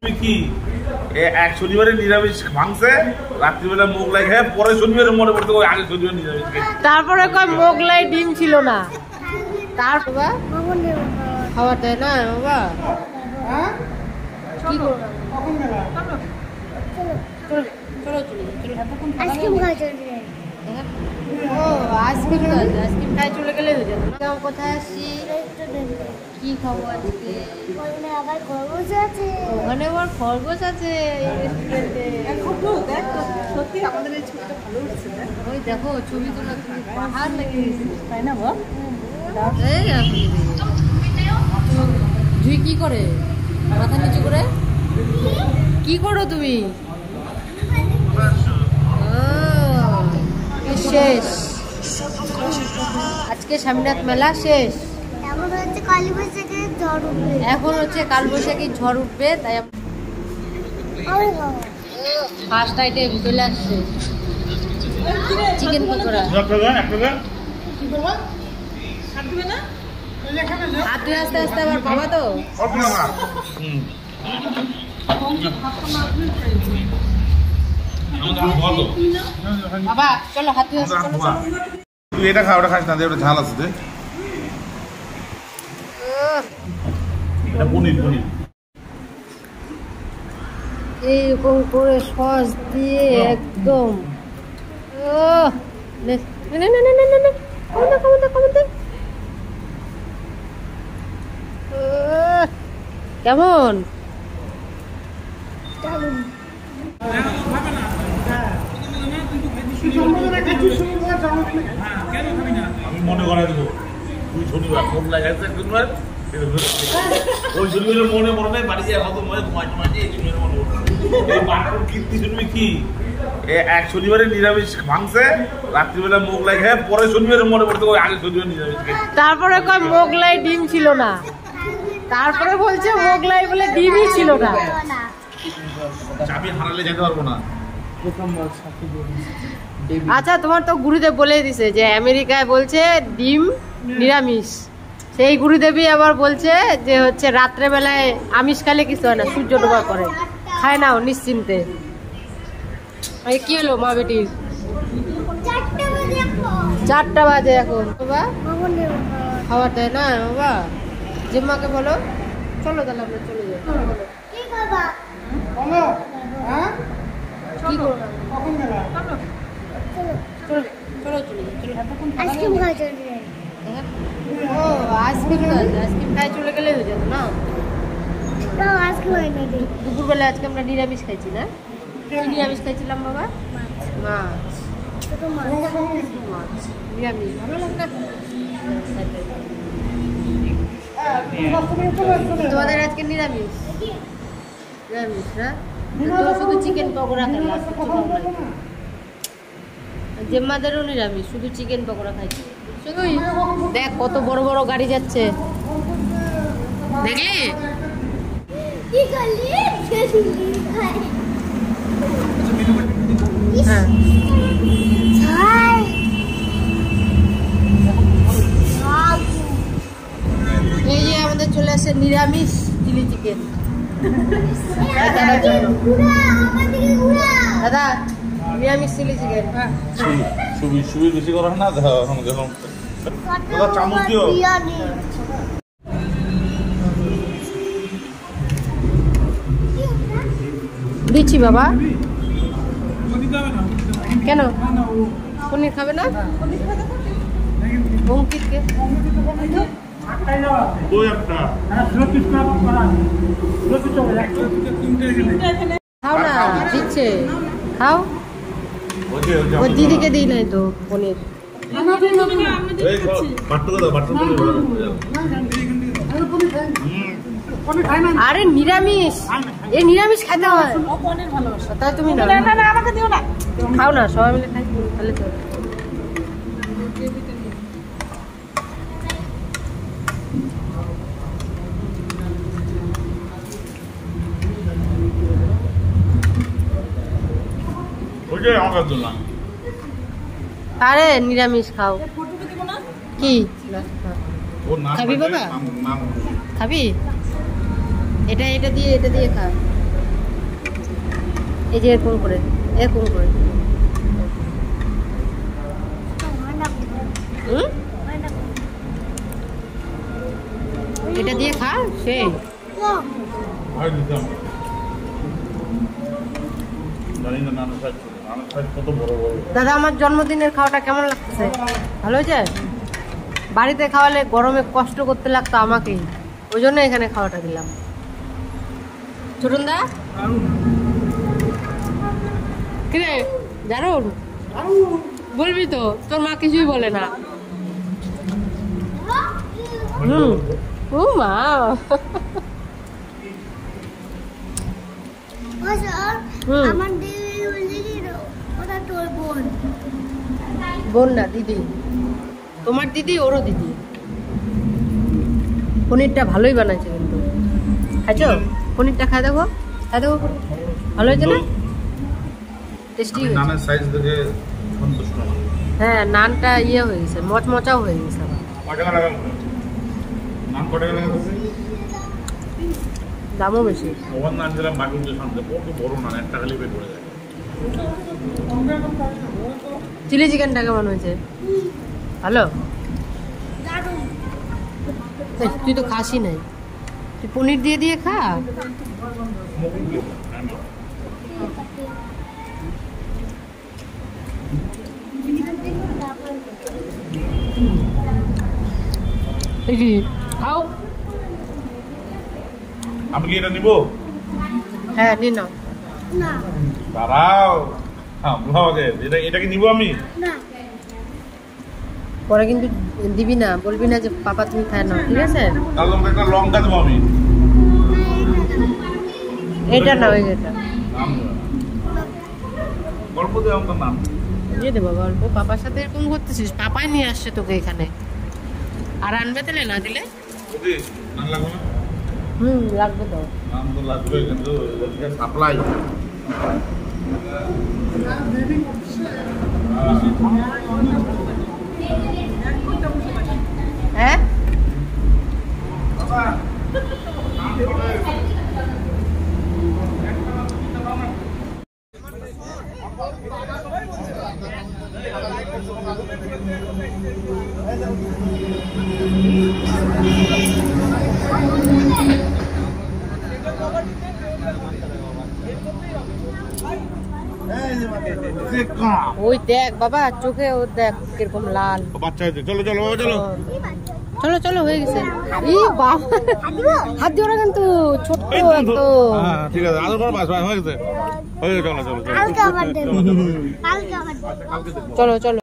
কি এক শনিবারে নিরামিষ ভাঙছে, রাত্রিবেলা মোগলাই খেয়ে পরে শনিবারে মনে পড়তে আগে শনিবার নিরামিষ খেয়ে তারপরে কয় মোগলাই ডিম ছিল না। তার বাবা খাবার দেয় না বাবা। কি করবো চলো চলো আইসক্রিম খাই চলে গেলে হয়ে যাবে। কোথায় আসছি, কি খাবো আজকে? ওখানে আবার খরগোশ আছে ওই দেখো ছবি তোলা পাহাড় লেগে গেছে তাই না বল। জুই কি করে মাথা নিচু করে কি করো তুমি? শেষ আজকে স্বামীনাথ মেলা শেষ। এখন হচ্ছে কালবৈশাখী ঝড় উঠবে, তাই ফার্স্ট আইটেম চলে আসছে চিকেন পকোড়া। হাতে আস্তে আস্তে আবার বাবা তো বাবা চলো হাতে আস্তে তুই এটা খা, ওটা খাস না, ওটা ঝাল আছে। এইরকম করে সস দিয়ে একদম কেমন? আমি মনে করাই দেবো তুই শনিবার ফোন লাগাইছে শনিবার ওই শনিবারের মনে মনে নাই বাড়ি যায় হয়তো মাঝে এই শনিবারের মনে এই বাটুর কীর্তি শুনবি কি এক শনিবারে নিরামিষ ভাঙছে, রাত্রিবেলা মোগলাই খেয়ে পরে শনিবারে মনে পড়তে আগে শনিবার নিরামিষ খেয়ে। তারপরে কয় মোগলাই ডিম ছিল না। তারপরে বলছে মোগলাই বলে ডিমই ছিল না। চাবি হারালে যেতে পারবো না। আচ্ছা তোমার তো গুরুদেব বলে দিছে যে আমেরিকায় বলছে ডিম নিরামিষ, সেই গুরুদেবই আবার বলছে যে হচ্ছে রাত্রেবেলায় আমিষ খেলে কিছু হয় না, সূর্য ডোবার পরে খায় নাও নিশ্চিন্তে। কি হলো মা বেটির? 4টা বাজে এখন বাবা খাবার দেয় না বাবা। জিম্মাকে বলো চলো তাহলে আমরা চলে যাই। কি করবো চলো চলো আইসক্রিম খাই চলে গেলে হয়ে যাবে না। দুপুরবেলা আজকে আমরা নিরামিষ খাইছি না? নিরামিষ খাইছিলাম বাবা, মাছ নিরামিষ ভালো লাগে না। তোমাদের আজকে নিরামিষ নিরামিষ না? শুধু চিকেন পকোড়া খেলাম, জেম্মাদেরও নিরামিষ, শুধু চিকেন পকোড়া খাইছি। শুধুই দেখ কত বড় বড় গাড়ি যাচ্ছে, দেখলি? হ্যাঁ এই যে আমাদের চলে আসছে নিরামিষ চিলি চিকেন দাদা, নিরামিষ চিলি চিকেন। সুবি বেশি করা না চামচ দিও। দিচ্ছি বাবা। কেন পনির খাবে না? অঙ্কিতকে খাও না, দিচ্ছে খাও। ওর দিদিকে দিই নাই তো পনির। আরে নিরামিষ, এই নিরামিষ খাইতে হয়। তাই তুমি না খাও না, সবাই মিলে খাই তাহলে তো। আরে নিরামিষ খাও। কি খাবি বাবা? খাবি? এটা দিয়ে খা। এই যে এরকম করে এটা দিয়ে খা সেই দাদা আমার জন্মদিনের খাওয়াটা কেমন লাগতেছে? ভালো হয়েছে? বাড়িতে খাওয়ালে গরমে কষ্ট করতে লাগতো আমাকেই, ওই জন্য এখানে খাওয়াটা দিলাম। ছোটন দা কিরে জারুন বলবি তো? তোর মা কিছুই বলে না। ও মা বোন না দিদি, তোমার দিদি ওরও দিদি। পনিরটা ভালোই বানাইছে কিন্তু। খাইছো? পনিরটা খাই দেবো ভালো হয়েছে না? টেস্টি নানের সাইজ দেখে সন্তুষ্ট না। হ্যাঁ নানটা ইয়ে হয়ে গেছে, মচমচাও হয়ে গেছে। নান কত টাকা লাগে? দামও বেশি। ওভার নান যেটা বাগুনতে সামনে কত বড় নান, একটা খালি পেট ভরে যায়। চিলি চিকেনটা কেমন হয়েছে? ভালো? তুই তো খাসি নাই, তুই পনির দিয়ে দিয়ে খা। খাও। আমি কি এটা নিব? হ্যাঁ নিন নাও। দাঁড়াও এটা কি নিব আমি? পরে কিন্তু দিবি না, বলবি না যে পাপা তুমি খায় নাও, ঠিক আছে? তাহলে একটা লঙ্কা দেবো আমি। এটা নাও, এটা গল্প দেবো আমার নাম দিয়ে দেবো। গল্প পাপার সাথে এরকম করতেছিস? পাপাই নিয়ে আসছে তোকে এখানে, আর আনবে তাহলে না দিলে? লাগবে তো। নাম তো লাগবে কিন্তু সাপ্লাই। হ্যাঁ ওই দেখ বাবা চোখে, ও দেখ কিরকম লাল বাচ্চা। চলো চলো চলো চলো চলো হয়ে গেছে। হাত দিও না কিন্তু, ছোট্ট একটু। ঠিক আছে আরো হয়ে গেছে। চলো চলো চলো চলো চলো।